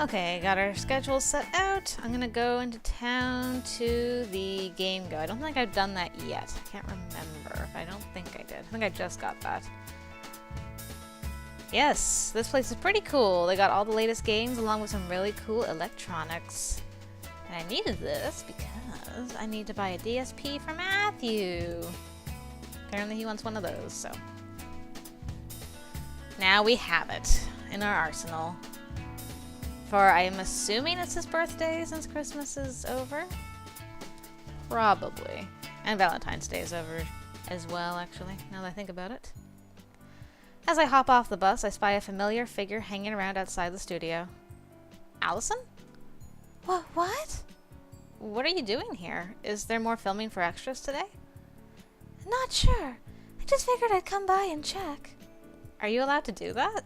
Okay, got our schedule set out. I'm gonna go into town to the game go. I don't think I've done that yet. I can't remember. I don't think I did. I think I just got that. Yes, this place is pretty cool. They got all the latest games along with some really cool electronics. And I needed this because I need to buy a DSP for Matthew. Apparently he wants one of those, so. Now we have it in our arsenal. For I am assuming it's his birthday since Christmas is over? Probably. And Valentine's Day is over as well, actually, now that I think about it. As I hop off the bus, I spy a familiar figure hanging around outside the studio. Allison? What? What are you doing here? Is there more filming for extras today? Not sure. I just figured I'd come by and check. Are you allowed to do that?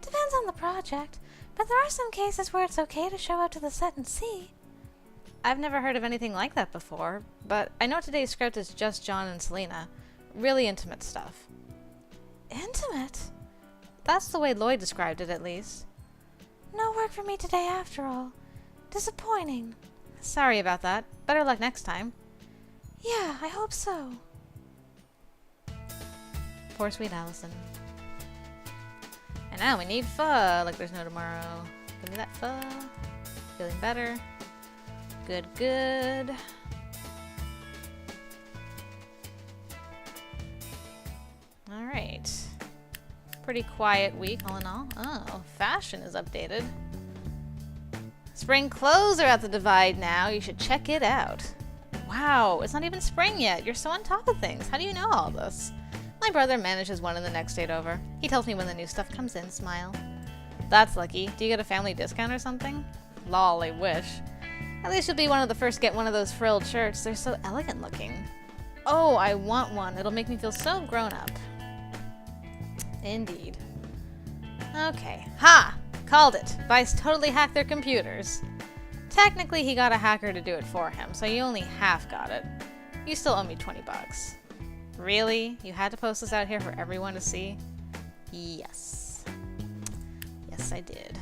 Depends on the project, but there are some cases where it's okay to show up to the set and see. I've never heard of anything like that before, but I know today's script is just John and Selena. Really intimate stuff. Intimate? That's the way Lloyd described it, at least. No work for me today after all. Disappointing. Sorry about that. Better luck next time. Yeah, I hope so. Poor sweet Allison. And now we need pho, like there's no tomorrow. Give me that pho. Feeling better. Good, good. Alright. Pretty quiet week, all in all. Oh, fashion is updated. Spring clothes are at the Divide now. You should check it out. Wow, it's not even spring yet. You're so on top of things. How do you know all this? My brother manages one in the next state over. He tells me when the new stuff comes in, smile. That's lucky. Do you get a family discount or something? Lol, I wish. At least you'll be one of the first to get one of those frilled shirts. They're so elegant looking. Oh, I want one. It'll make me feel so grown up. Indeed. Okay. Ha! Called it. Vice totally hacked their computers. Technically, he got a hacker to do it for him, so you only half got it. You still owe me 20 bucks. Really? You had to post this out here for everyone to see? Yes. Yes, I did.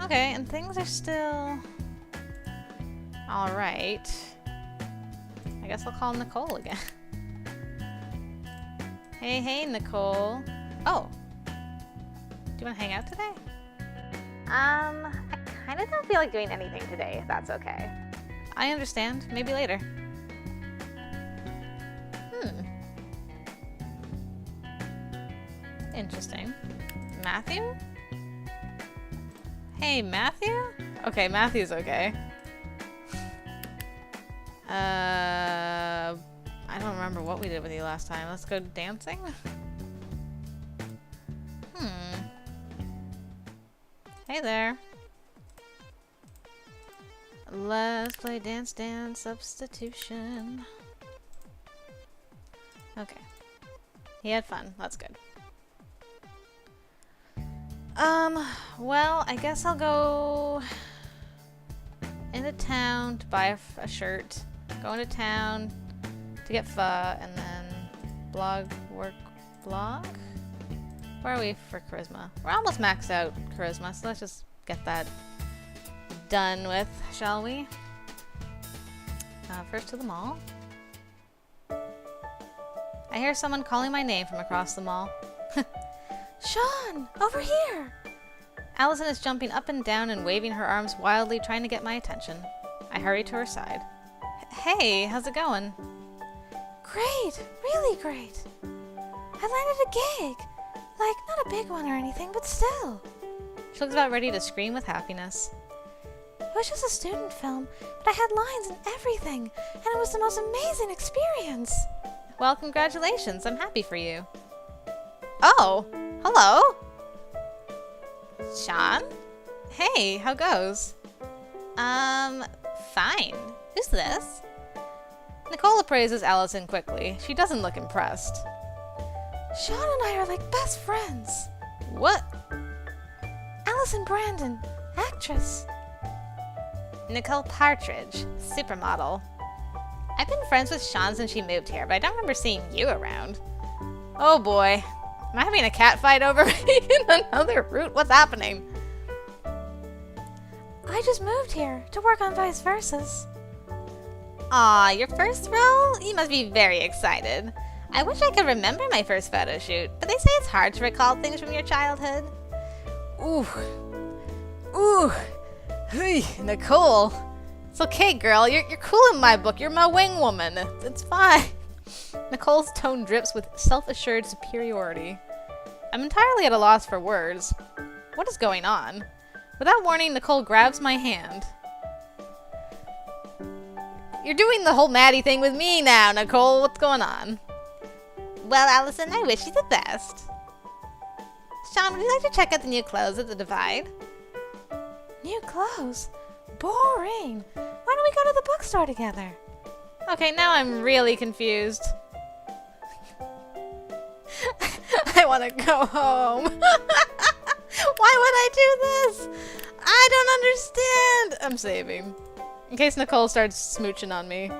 Okay, and things are still... alright. I guess I'll call Nicole again. Hey, Nicole. Oh. Do you want to hang out today? I kind of don't feel like doing anything today, if that's okay. I understand. Maybe later. Interesting. Matthew? Hey, Matthew? Okay, Matthew's okay. I don't remember what we did with you last time. Let's go dancing? Hey there. Let's play Dance Dance Substitution. Okay. He had fun. That's good. Well, I guess I'll go into town to buy a shirt. Go into town to get pho, and then blog. Where are we for charisma? We're almost maxed out charisma, so let's just get that done with, shall we? First to the mall. I hear someone calling my name from across the mall. Sean, over here! Allison is jumping up and down and waving her arms wildly, trying to get my attention. I hurry to her side. Hey, how's it going? Great, really great. I landed a gig. Like, not a big one or anything, but still. She looks about ready to scream with happiness. It was just a student film, but I had lines and everything, and it was the most amazing experience. Well, congratulations. I'm happy for you. Oh, hello. Sean? Hey, how goes? Fine. Who's this? Nicole appraises Allison quickly. She doesn't look impressed. Sean and I are like best friends. What? Allison Brandon, actress. Nicole Partridge, supermodel. I've been friends with Sean since she moved here, but I don't remember seeing you around. Oh boy. Am I having a cat fight over in another route? What's happening? I just moved here to work on vice versas. Aw, your first role? You must be very excited. I wish I could remember my first photo shoot, but they say it's hard to recall things from your childhood. Ooh. Ooh. Hey, Nicole. It's okay, girl. You're cool in my book. You're my wing woman. It's fine. Nicole's tone drips with self-assured superiority. I'm entirely at a loss for words. What is going on? Without warning, Nicole grabs my hand. You're doing the whole Maddie thing with me now, Nicole. What's going on? Well, Allison, I wish you the best. Sean, would you like to check out the new clothes at the Divide? New clothes? Boring. Why don't we go to the bookstore together? Okay, now I'm really confused. I want to go home. Why would I do this? I don't understand. I'm saving. In case Nicole starts smooching on me.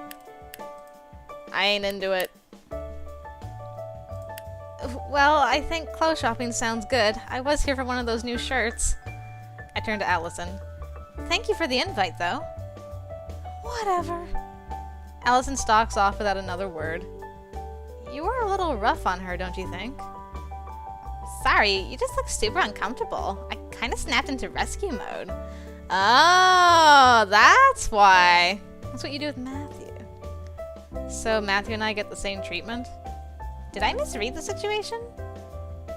I ain't into it. Well, I think clothes shopping sounds good. I was here for one of those new shirts. I turned to Allison. Thank you for the invite, though. Whatever. Allison stalks off without another word. You were a little rough on her, don't you think? Sorry, you just look super uncomfortable. I kind of snapped into rescue mode. Oh, that's why. That's what you do with Matthew. So Matthew and I get the same treatment? Did I misread the situation?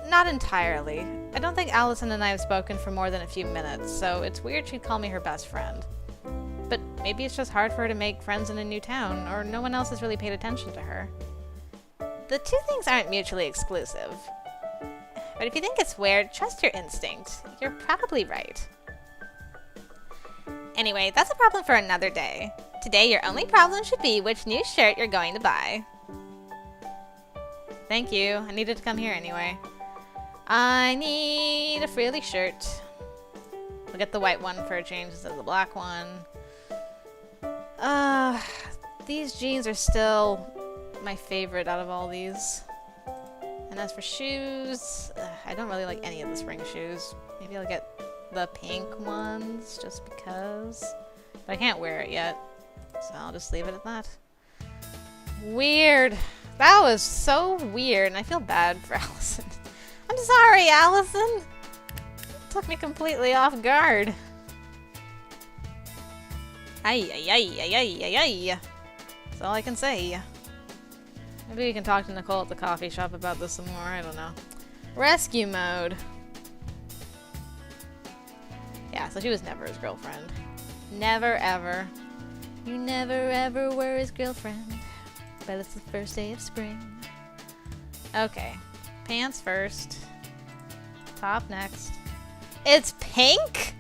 Not entirely. I don't think Allison and I have spoken for more than a few minutes, so it's weird she'd call me her best friend. But maybe it's just hard for her to make friends in a new town, or no one else has really paid attention to her. The two things aren't mutually exclusive. But if you think it's weird, trust your instinct. You're probably right. Anyway, that's a problem for another day. Today, your only problem should be which new shirt you're going to buy. Thank you. I needed to come here anyway. I need a frilly shirt. We'll get the white one for a change instead of the black one. These jeans are still my favorite out of all these. And as for shoes, I don't really like any of the spring shoes. Maybe I'll get the pink ones just because. But I can't wear it yet, so I'll just leave it at that. Weird. That was so weird, and I feel bad for Allison. I'm sorry, Allison. It took me completely off guard. Ay, ay, ay, ay, ay, ay, ay. That's all I can say. Maybe we can talk to Nicole at the coffee shop about this some more. I don't know. Rescue mode. Yeah, so she was never his girlfriend. Never, ever. You never, ever were his girlfriend. But it's the first day of spring. Okay. Pants first. Top next. It's pink?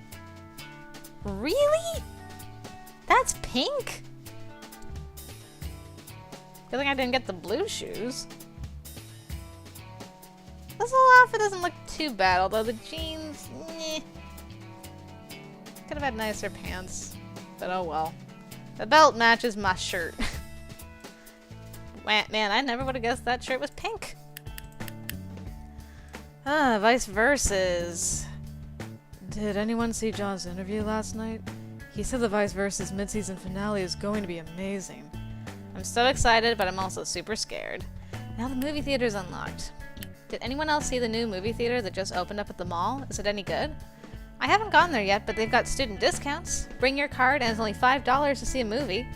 Really? That's pink? Good thing I didn't get the blue shoes. This whole outfit doesn't look too bad, although the jeans, meh. Could have had nicer pants, but oh well. The belt matches my shirt. Man, I never would have guessed that shirt was pink. Vice versus. Did anyone see John's interview last night? He said the Vice versus mid-season finale is going to be amazing. I'm so excited, but I'm also super scared. Now the movie theater's unlocked. Did anyone else see the new movie theater that just opened up at the mall? Is it any good? I haven't gone there yet, but they've got student discounts. Bring your card and it's only $5 to see a movie.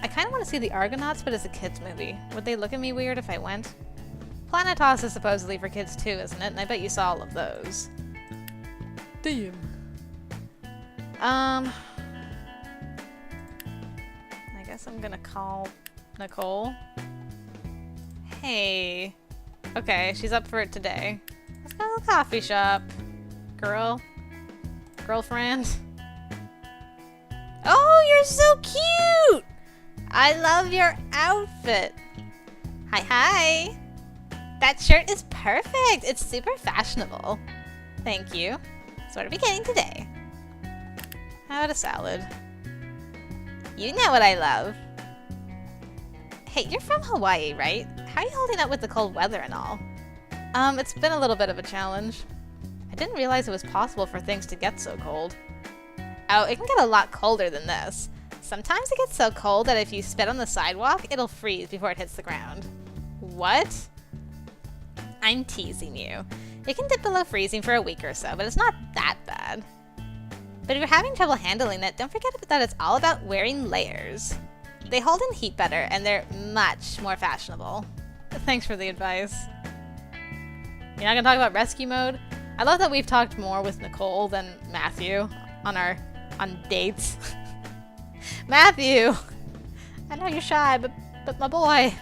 I kind of want to see the Argonauts, but it's a kids movie. Would they look at me weird if I went? Planetos is supposedly for kids too, isn't it? And I bet you saw all of those. Damn. I guess I'm gonna call Nicole. Hey. Okay, she's up for it today. Let's go to the coffee shop. Girlfriend. Oh, you're so cute! I love your outfit. Hi. That shirt is perfect. It's super fashionable. Thank you. So what are we getting today? How about a salad? You know what I love. Hey, you're from Hawaii, right? How are you holding up with the cold weather and all? It's been a little bit of a challenge. I didn't realize it was possible for things to get so cold. Oh, it can get a lot colder than this. Sometimes it gets so cold that if you spit on the sidewalk, it'll freeze before it hits the ground. What? I'm teasing you. It can dip below freezing for a week or so, but it's not that bad. But if you're having trouble handling it, don't forget that it's all about wearing layers. They hold in heat better, and they're much more fashionable. Thanks for the advice. You're not gonna talk about rescue mode? I love that we've talked more with Nicole than Matthew on dates. Matthew! I know you're shy, but my boy.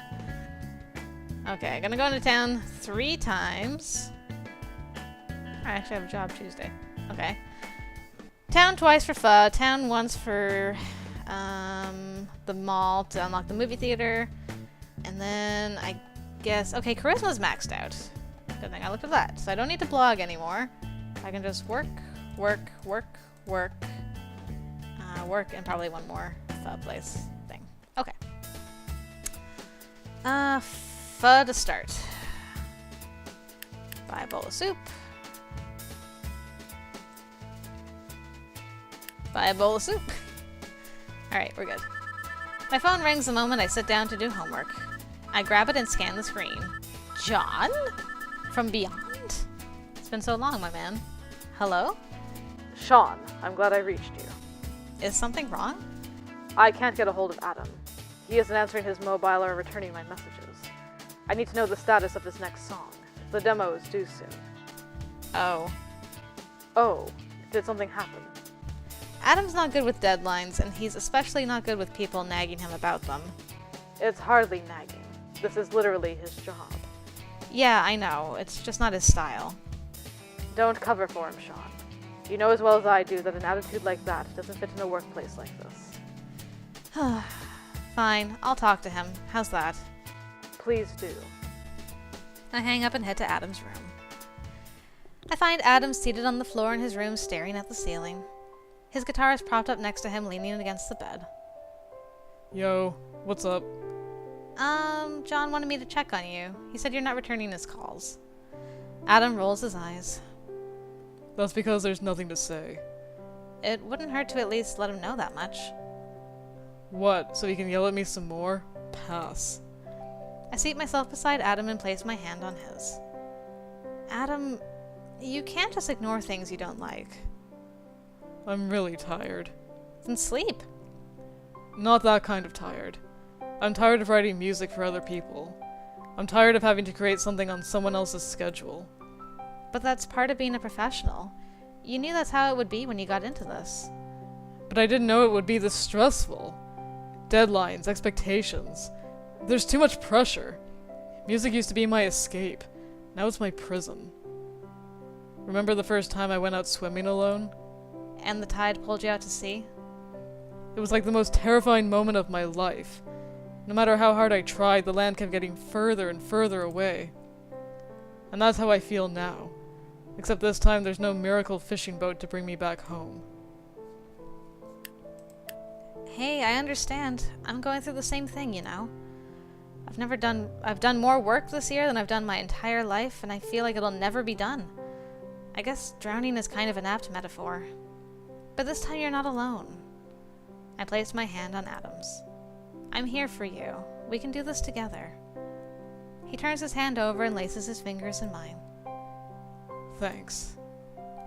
Okay, gonna go into town 3 times. I actually have a job Tuesday. Okay. Town twice for pho, town once for the mall to unlock the movie theater. And then I guess, okay, charisma's maxed out. Good thing I looked at that. So I don't need to blog anymore. I can just work, and probably one more pho place thing. Okay. Pho to start. Buy a bowl of soup. Buy a bowl of soup. Alright, we're good. My phone rings the moment I sit down to do homework. I grab it and scan the screen. John? From beyond? It's been so long, my man. Hello? Sean, I'm glad I reached you. Is something wrong? I can't get a hold of Adam. He isn't answering his mobile or returning my messages. I need to know the status of his next song. The demo is due soon. Oh. Oh, did something happen? Adam's not good with deadlines, and he's especially not good with people nagging him about them. It's hardly nagging. This is literally his job. Yeah, I know. It's just not his style. Don't cover for him, Sean. You know as well as I do that an attitude like that doesn't fit in a workplace like this. Fine, I'll talk to him. How's that? Please do. I hang up and head to Adam's room. I find Adam seated on the floor in his room staring at the ceiling. His guitar is propped up next to him, leaning against the bed. Yo, what's up? John wanted me to check on you. He said you're not returning his calls. Adam rolls his eyes. That's because there's nothing to say. It wouldn't hurt to at least let him know that much. What, so he can yell at me some more? Pass. I seat myself beside Adam and place my hand on his. Adam, you can't just ignore things you don't like. I'm really tired. Then sleep. Not that kind of tired. I'm tired of writing music for other people. I'm tired of having to create something on someone else's schedule. But that's part of being a professional. You knew that's how it would be when you got into this. But I didn't know it would be this stressful. Deadlines, expectations. There's too much pressure. Music used to be my escape. Now it's my prison. Remember the first time I went out swimming alone? And the tide pulled you out to sea? It was like the most terrifying moment of my life. No matter how hard I tried, the land kept getting further and further away. And that's how I feel now. Except this time there's no miracle fishing boat to bring me back home. Hey, I understand. I'm going through the same thing, you know. I've done more work this year than I've done my entire life, and I feel like it'll never be done. I guess drowning is kind of an apt metaphor. But this time you're not alone. I placed my hand on Adam's. I'm here for you. We can do this together. He turns his hand over and laces his fingers in mine. Thanks.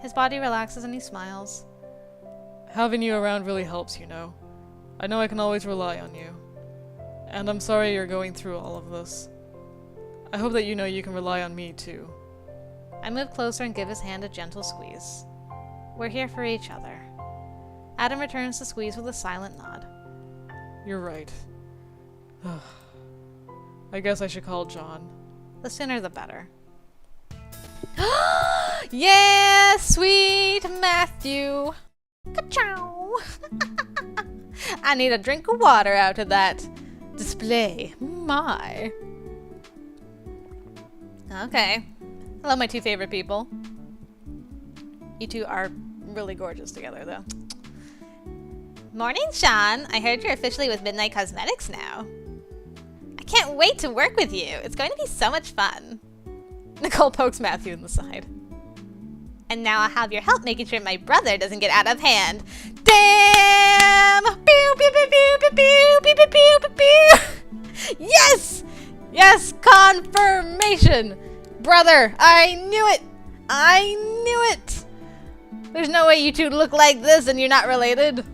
His body relaxes and he smiles. Having you around really helps, you know. I know I can always rely on you. And I'm sorry you're going through all of this. I hope that you know you can rely on me, too. I move closer and give his hand a gentle squeeze. We're here for each other. Adam returns the squeeze with a silent nod. You're right. I guess I should call John. The sooner the better. Yeah, sweet Matthew. Ka-chow. I need a drink of water out of that display. My. Okay. I love my 2 favorite people. You 2 are really gorgeous together, though. Morning, Sean. I heard you're officially with Midnight Cosmetics now. I can't wait to work with you. It's going to be so much fun. Nicole pokes Matthew in the side. And now I'll have your help making sure my brother doesn't get out of hand. Damn! Pew, pew, pew, pew, pew, pew, pew, pew, pew, pew, pew. Yes! Yes, confirmation! Brother, I knew it! I knew it! There's no way you two look like this and you're not related.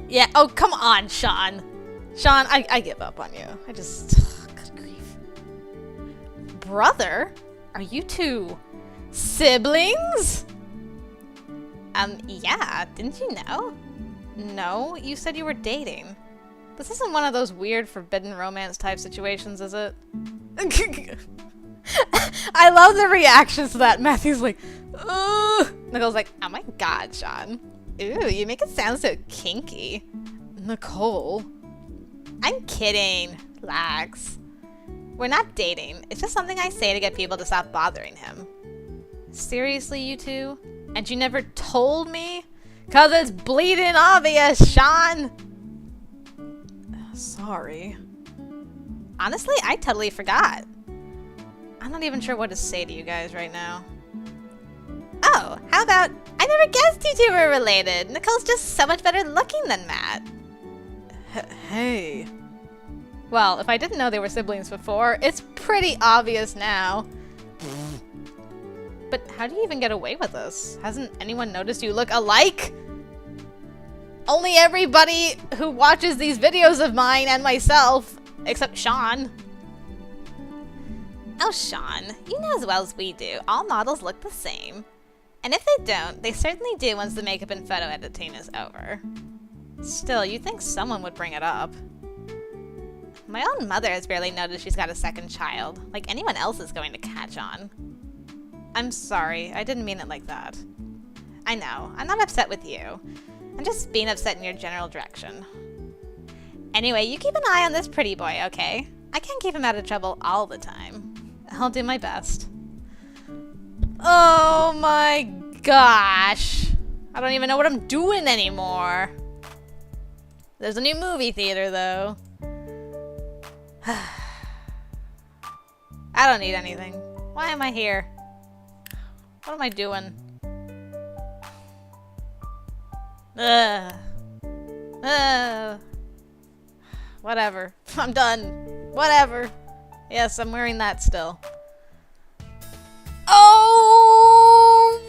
Yeah, oh, come on, Sean. Sean, I give up on you. I just... good grief. Brother? Are you two siblings? Yeah, didn't you know? No, you said you were dating. This isn't one of those weird forbidden romance type situations, is it? I love the reactions to that. Matthew's like, ugh. Nicole's like, oh my god, Sean. Ooh, you make it sound so kinky. Nicole. I'm kidding. Relax. We're not dating. It's just something I say to get people to stop bothering him. Seriously, you two? And you never told me? 'Cause it's bleeding obvious, Sean! Sorry. Honestly, I totally forgot. I'm not even sure what to say to you guys right now. Oh, how about, I never guessed you two were related. Nicole's just so much better looking than Matt. Hey. Well, if I didn't know they were siblings before, it's pretty obvious now. But how do you even get away with this? Hasn't anyone noticed you look alike? Only everybody who watches these videos of mine and myself, except Sean. Oh, Sean, you know as well as we do, all models look the same. And if they don't, they certainly do once the makeup and photo editing is over. Still, you'd think someone would bring it up. My own mother has barely noticed she's got a second child, like anyone else is going to catch on. I'm sorry, I didn't mean it like that. I know, I'm not upset with you. I'm just being upset in your general direction. Anyway, you keep an eye on this pretty boy, okay? I can't keep him out of trouble all the time. I'll do my best. Oh my gosh. I don't even know what I'm doing anymore. There's a new movie theater, though. I don't need anything. Why am I here? What am I doing? Whatever. I'm done. Whatever. Yes, I'm wearing that still. Oh!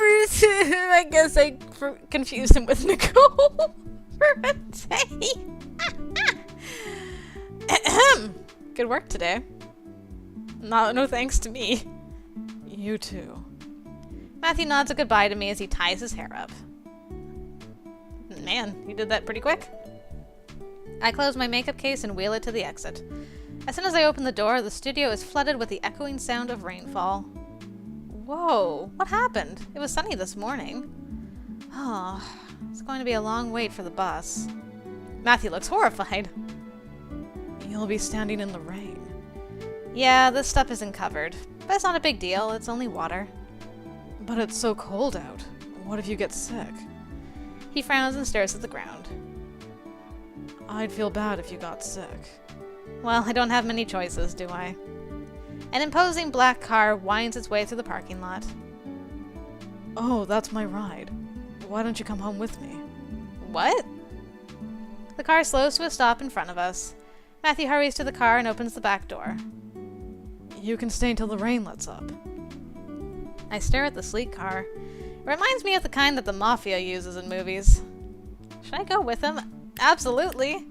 I guess I confused him with Nicole for a day. Good work today. No thanks to me. You too. Matthew nods a goodbye to me as he ties his hair up. Man, you did that pretty quick. I close my makeup case and wheel it to the exit. As soon as I open the door, the studio is flooded with the echoing sound of rainfall. Whoa, what happened? It was sunny this morning. Oh, it's going to be a long wait for the bus. Matthew looks horrified. You'll be standing in the rain. Yeah, this stuff isn't covered, but it's not a big deal. It's only water. But it's so cold out. What if you get sick? He frowns and stares at the ground. I'd feel bad if you got sick. Well, I don't have many choices, do I? An imposing black car winds its way through the parking lot. Oh, that's my ride. Why don't you come home with me? What? The car slows to a stop in front of us. Matthew hurries to the car and opens the back door. You can stay until the rain lets up. I stare at the sleek car. It reminds me of the kind that the mafia uses in movies. Should I go with him? Absolutely.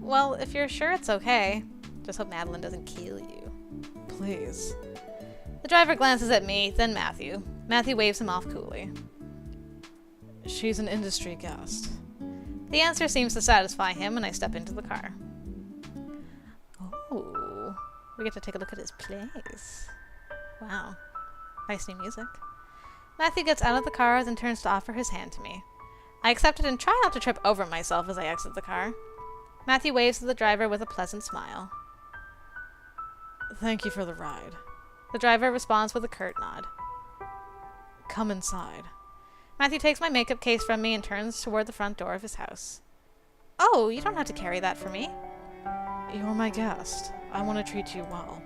Well, if you're sure it's okay. Just hope Madeline doesn't kill you. Please. The driver glances at me, then Matthew. Matthew waves him off coolly. She's an industry guest. The answer seems to satisfy him, and I step into the car. Ooh, we get to take a look at his place. Wow, nice new music. Matthew gets out of the car, then turns to offer his hand to me. I accept it and try not to trip over myself as I exit the car. Matthew waves to the driver with a pleasant smile. Thank you for the ride. The driver responds with a curt nod. Come inside. Matthew takes my makeup case from me and turns toward the front door of his house. Oh, you don't have to carry that for me. You're my guest. I want to treat you well.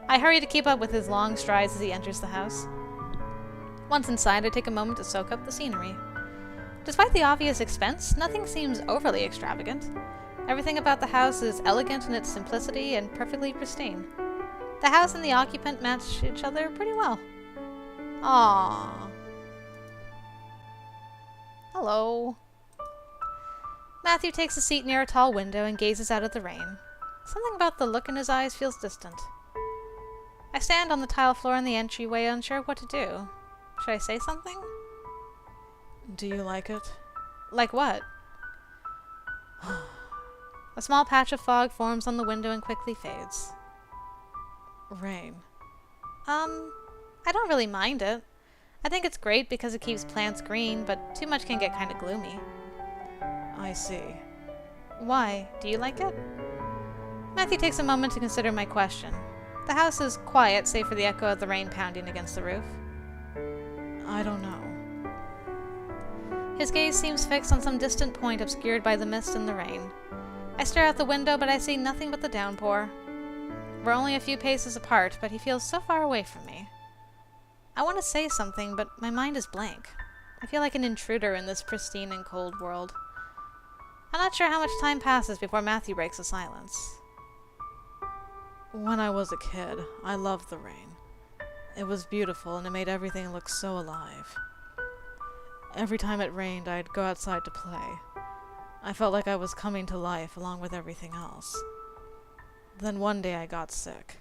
I hurry to keep up with his long strides as he enters the house. Once inside, I take a moment to soak up the scenery. Despite the obvious expense, nothing seems overly extravagant. Everything about the house is elegant in its simplicity and perfectly pristine. The house and the occupant match each other pretty well. Aww. Hello. Matthew takes a seat near a tall window and gazes out at the rain. Something about the look in his eyes feels distant. I stand on the tile floor in the entryway, unsure what to do. Should I say something? Do you like it? Like what? A small patch of fog forms on the window and quickly fades. Rain. I don't really mind it. I think it's great because it keeps plants green, but too much can get kind of gloomy. I see. Why? Do you like it? Matthew takes a moment to consider my question. The house is quiet, save for the echo of the rain pounding against the roof. I don't know. His gaze seems fixed on some distant point obscured by the mist and the rain. I stare out the window, but I see nothing but the downpour. We're only a few paces apart, but he feels so far away from me. I want to say something, but my mind is blank. I feel like an intruder in this pristine and cold world. I'm not sure how much time passes before Matthew breaks the silence. When I was a kid, I loved the rain. It was beautiful and it made everything look so alive. Every time it rained, I'd go outside to play. I felt like I was coming to life along with everything else. Then one day I got sick.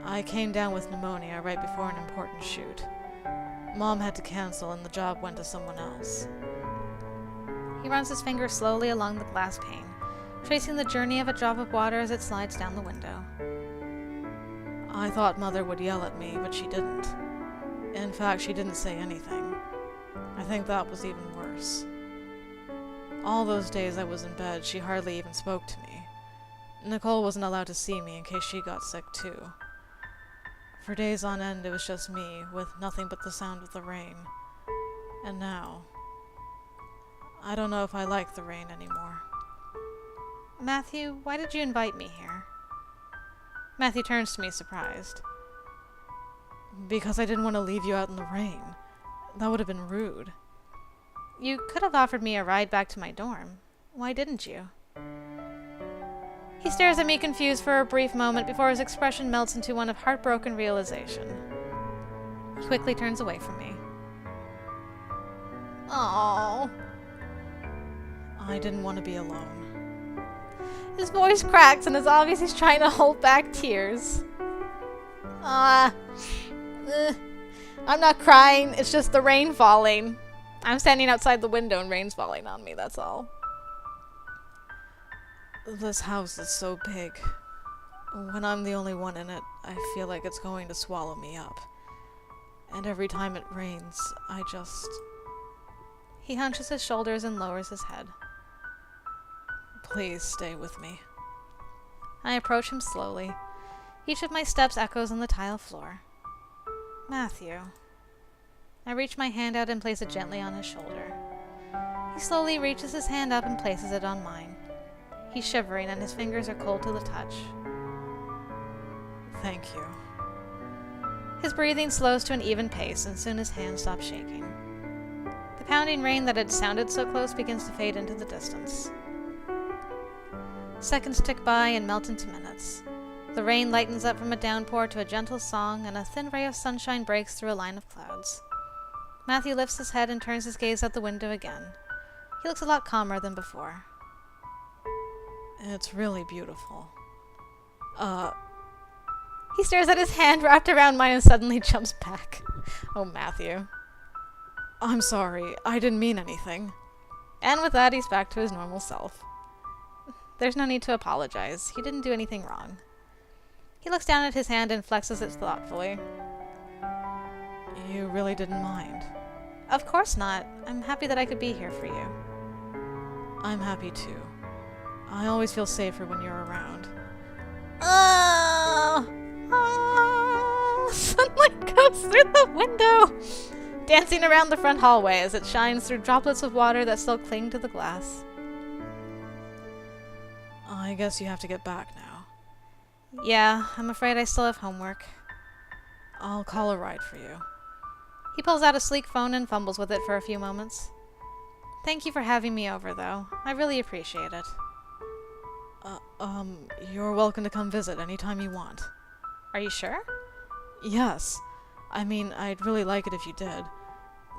I came down with pneumonia right before an important shoot. Mom had to cancel and the job went to someone else. He runs his finger slowly along the glass pane, tracing the journey of a drop of water as it slides down the window. I thought Mother would yell at me, but she didn't. In fact, she didn't say anything. I think that was even worse. All those days I was in bed, she hardly even spoke to me. Nicole wasn't allowed to see me in case she got sick too. For days on end, it was just me, with nothing but the sound of the rain. And now, I don't know if I like the rain anymore. Matthew, why did you invite me here? Matthew turns to me, surprised. Because I didn't want to leave you out in the rain. That would have been rude. You could have offered me a ride back to my dorm. Why didn't you? He stares at me confused for a brief moment before his expression melts into one of heartbroken realization. He quickly turns away from me. Oh. I didn't want to be alone. His voice cracks and it's obvious he's trying to hold back tears. I'm not crying, it's just the rain falling. I'm standing outside the window and rain's falling on me, that's all. This house is so big. When I'm the only one in it, I feel like it's going to swallow me up. And every time it rains, I just... He hunches his shoulders and lowers his head. Please stay with me. I approach him slowly. Each of my steps echoes on the tile floor. Matthew. I reach my hand out and place it gently on his shoulder. He slowly reaches his hand up and places it on mine. He's shivering and his fingers are cold to the touch. Thank you. His breathing slows to an even pace and soon his hand stops shaking. The pounding rain that had sounded so close begins to fade into the distance. Seconds tick by and melt into minutes. The rain lightens up from a downpour to a gentle song, and a thin ray of sunshine breaks through a line of clouds. Matthew lifts his head and turns his gaze out the window again. He looks a lot calmer than before. It's really beautiful. He stares at his hand wrapped around mine and suddenly jumps back. Oh, Matthew. I'm sorry, I didn't mean anything. And with that, he's back to his normal self. There's no need to apologize. He didn't do anything wrong. He looks down at his hand and flexes it thoughtfully. You really didn't mind? Of course not. I'm happy that I could be here for you. I'm happy too. I always feel safer when you're around. Sunlight comes through the window, dancing around the front hallway as it shines through droplets of water that still cling to the glass. I guess you have to get back now. Yeah, I'm afraid I still have homework. I'll call a ride for you. He pulls out a sleek phone and fumbles with it for a few moments. Thank you for having me over, though. I really appreciate it. You're welcome to come visit anytime you want. Are you sure? Yes. I mean, I'd really like it if you did.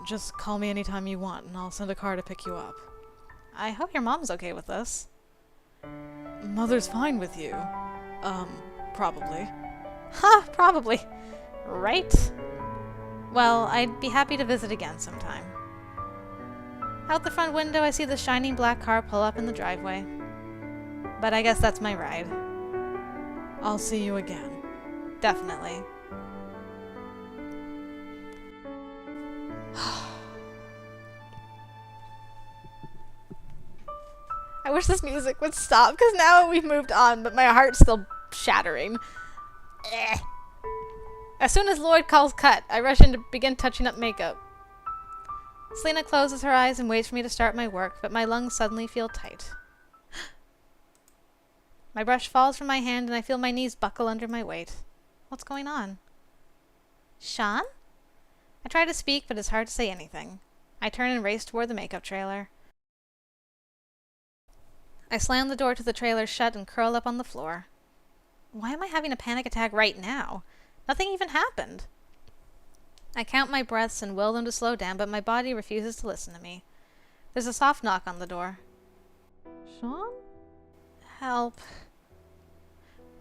Just call me anytime you want, and I'll send a car to pick you up. I hope your mom's okay with this. Mother's fine with you. Probably. Ha, probably. Right? Well, I'd be happy to visit again sometime. Out the front window, I see the shining black car pull up in the driveway. But I guess that's my ride. I'll see you again. Definitely. I wish this music would stop, because now we've moved on, but my heart's still shattering. Eh. As soon as Lloyd calls cut, I rush in to begin touching up makeup. Selena closes her eyes and waits for me to start my work, but my lungs suddenly feel tight. My brush falls from my hand and I feel my knees buckle under my weight. What's going on? Sian? I try to speak, but it's hard to say anything. I turn and race toward the makeup trailer. I slam the door to the trailer shut and curl up on the floor. Why am I having a panic attack right now? Nothing even happened. I count my breaths and will them to slow down, but my body refuses to listen to me. There's a soft knock on the door. Sean? Help.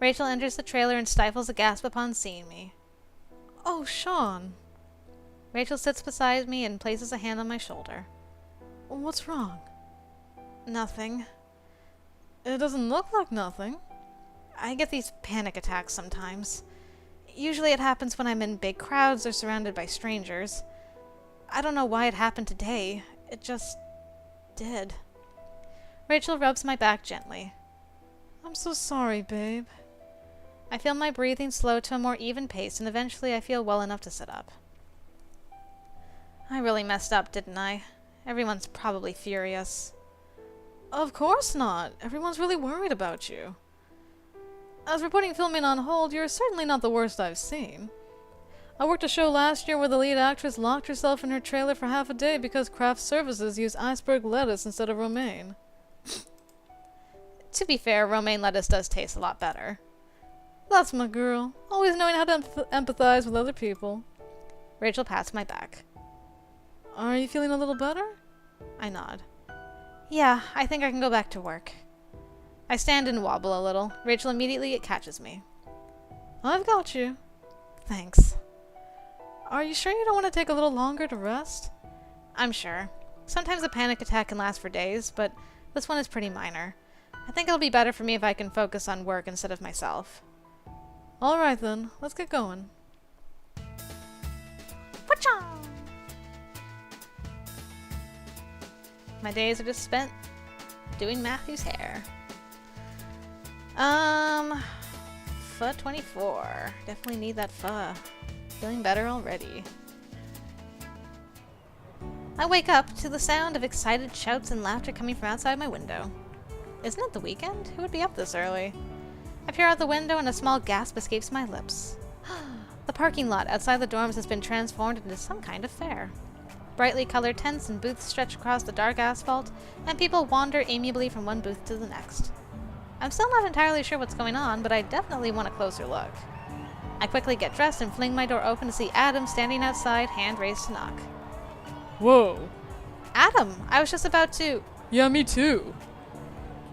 Rachel enters the trailer and stifles a gasp upon seeing me. Oh, Sean. Rachel sits beside me and places a hand on my shoulder. What's wrong? Nothing. It doesn't look like nothing. I get these panic attacks sometimes. Usually it happens when I'm in big crowds or surrounded by strangers. I don't know why it happened today. It just did. Rachel rubs my back gently. I'm so sorry, babe. I feel my breathing slow to a more even pace, and eventually I feel well enough to sit up. I really messed up, didn't I? Everyone's probably furious. Of course not. Everyone's really worried about you. As for putting filming on hold, you're certainly not the worst I've seen. I worked a show last year where the lead actress locked herself in her trailer for half a day because craft services used iceberg lettuce instead of romaine. To be fair, romaine lettuce does taste a lot better. That's my girl. Always knowing how to empathize with other people. Rachel pats my back. Are you feeling a little better? I nod. Yeah, I think I can go back to work. I stand and wobble a little. Rachel immediately catches me. I've got you. Thanks. Are you sure you don't want to take a little longer to rest? I'm sure. Sometimes a panic attack can last for days, but this one is pretty minor. I think it'll be better for me if I can focus on work instead of myself. Alright then, let's get going. Whatcha? My days are just spent doing Matthew's hair. Pho 24. Definitely need that pho. Feeling better already. I wake up to the sound of excited shouts and laughter coming from outside my window. Isn't it the weekend? Who would be up this early? I peer out the window and a small gasp escapes my lips. The parking lot outside the dorms has been transformed into some kind of fair. Brightly colored tents and booths stretch across the dark asphalt, and people wander amiably from one booth to the next. I'm still not entirely sure what's going on, but I definitely want a closer look. I quickly get dressed and fling my door open to see Adam standing outside, hand raised to knock. Whoa. Adam, I was just about to... Yeah, me too.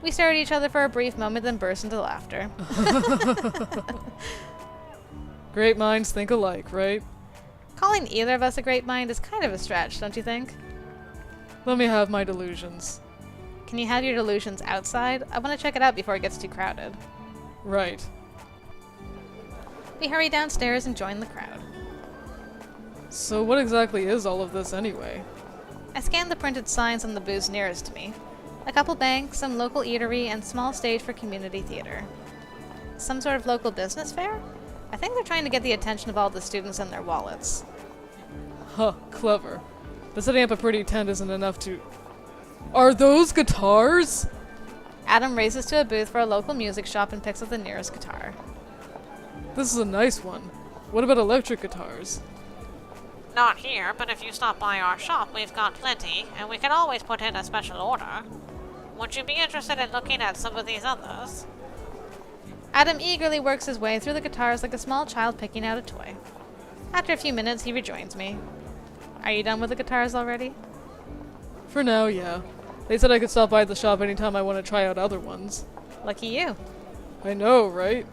We stare at each other for a brief moment, then burst into laughter. Great minds think alike, right? Calling either of us a great mind is kind of a stretch, don't you think? Let me have my delusions. Can you have your delusions outside? I want to check it out before it gets too crowded. Right. We hurry downstairs and join the crowd. So what exactly is all of this anyway? I scan the printed signs on the booths nearest to me. A couple banks, some local eatery, and small stage for community theater. Some sort of local business fair? I think they're trying to get the attention of all the students and their wallets. Huh, clever. But setting up a pretty tent isn't enough to... Are those guitars? Adam races to a booth for a local music shop and picks up the nearest guitar. This is a nice one. What about electric guitars? Not here, but if you stop by our shop, we've got plenty, and we can always put in a special order. Would you be interested in looking at some of these others? Adam eagerly works his way through the guitars like a small child picking out a toy. After a few minutes, he rejoins me. Are you done with the guitars already? For now, yeah. They said I could stop by the shop anytime I want to try out other ones. Lucky you. I know, right?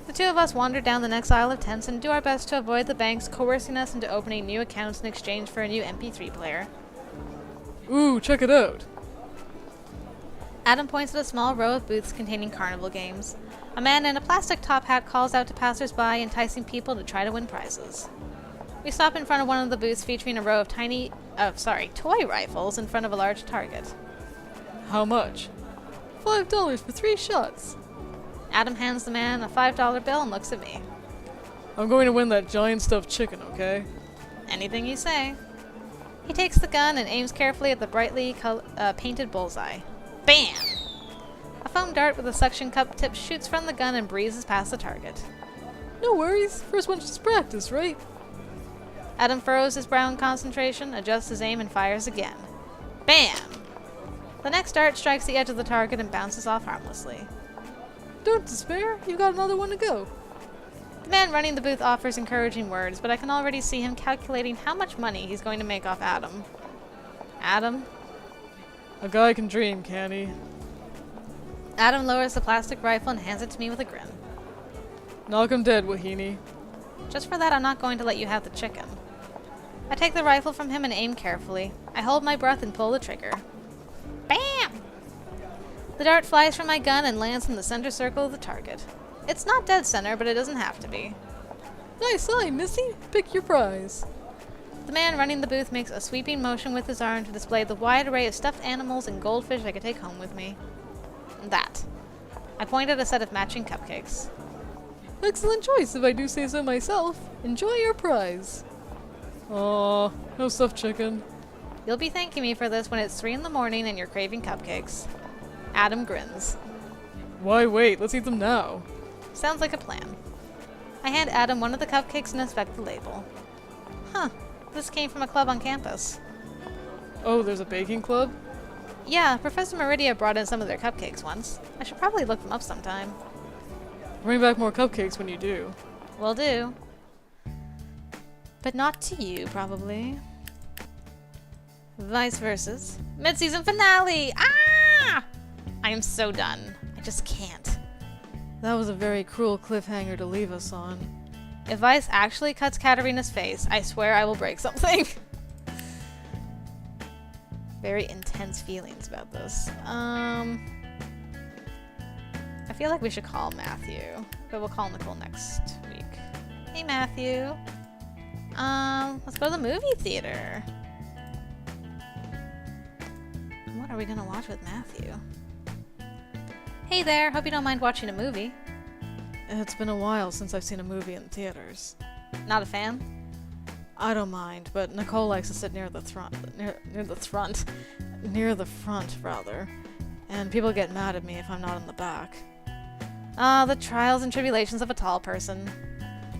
The two of us wander down the next aisle of tents and do our best to avoid the banks coercing us into opening new accounts in exchange for a new MP3 player. Ooh, check it out. Adam points at a small row of booths containing carnival games. A man in a plastic top hat calls out to passers-by, enticing people to try to win prizes. We stop in front of one of the booths featuring a row of toy rifles in front of a large target. How much? $5 for 3 shots. Adam hands the man a $5 bill and looks at me. I'm going to win that giant stuffed chicken, okay? Anything you say. He takes the gun and aims carefully at the brightly painted bullseye. Bam! A foam dart with a suction cup tip shoots from the gun and breezes past the target. No worries. First one's just practice, right? Adam furrows his brow in concentration, adjusts his aim, and fires again. Bam! The next dart strikes the edge of the target and bounces off harmlessly. Don't despair. You've got another one to go. The man running the booth offers encouraging words, but I can already see him calculating how much money he's going to make off Adam. Adam? A guy can dream, can't he? Adam lowers the plastic rifle and hands it to me with a grin. Knock him dead, Wahini. Just for that, I'm not going to let you have the chicken. I take the rifle from him and aim carefully. I hold my breath and pull the trigger. Bam! The dart flies from my gun and lands in the center circle of the target. It's not dead center, but it doesn't have to be. Nice eye, Missy. Pick your prize. The man running the booth makes a sweeping motion with his arm to display the wide array of stuffed animals and goldfish I could take home with me. That. I point at a set of matching cupcakes. Excellent choice, if I do say so myself. Enjoy your prize. Aw, no stuffed chicken. You'll be thanking me for this when it's 3 in the morning and you're craving cupcakes. Adam grins. Why wait? Let's eat them now. Sounds like a plan. I hand Adam one of the cupcakes and inspect the label. Huh, this came from a club on campus. Oh, there's a baking club? Yeah, Professor Meridia brought in some of their cupcakes once. I should probably look them up sometime. Bring back more cupcakes when you do. Will do. But not to you, probably. Vice versa. Mid-season finale! Ah! I am so done. I just can't. That was a very cruel cliffhanger to leave us on. If Vice actually cuts Katarina's face, I swear I will break something. Very intense feelings about this. I feel like we should call Matthew, but we'll call Nicole next week. Hey Matthew. Let's go to the movie theater. What are we gonna watch with Matthew? Hey there, hope you don't mind watching a movie. It's been a while since I've seen a movie in theaters. Not a fan? I don't mind, but Nicole likes to sit near the front, rather. And people get mad at me if I'm not in the back. Ah, the trials and tribulations of a tall person.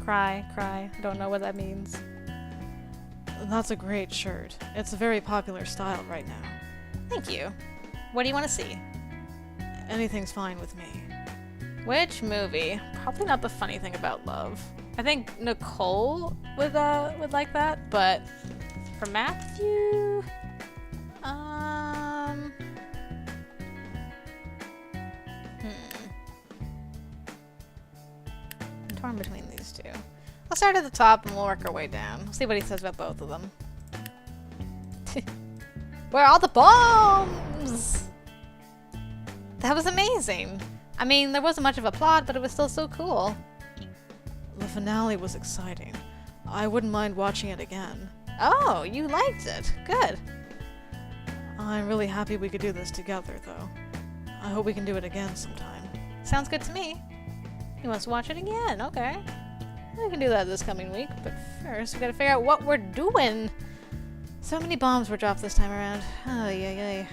Cry, cry. I don't know what that means. That's a great shirt. It's a very popular style right now. Thank you. What do you want to see? Anything's fine with me. Which movie? Probably not The Funny Thing About Love. I think Nicole would like that, but for Matthew, I'm torn between these two. I'll start at the top and we'll work our way down. We'll see what he says about both of them. Where are all the bombs? That was amazing. I mean, there wasn't much of a plot, but it was still so cool. The finale was exciting. I wouldn't mind watching it again. Oh, you liked it. Good. I'm really happy we could do this together, though. I hope we can do it again sometime. Sounds good to me. He wants to watch it again. Okay. We can do that this coming week, but first we gotta figure out what we're doing. So many bombs were dropped this time around. Oh, yeah, yeah.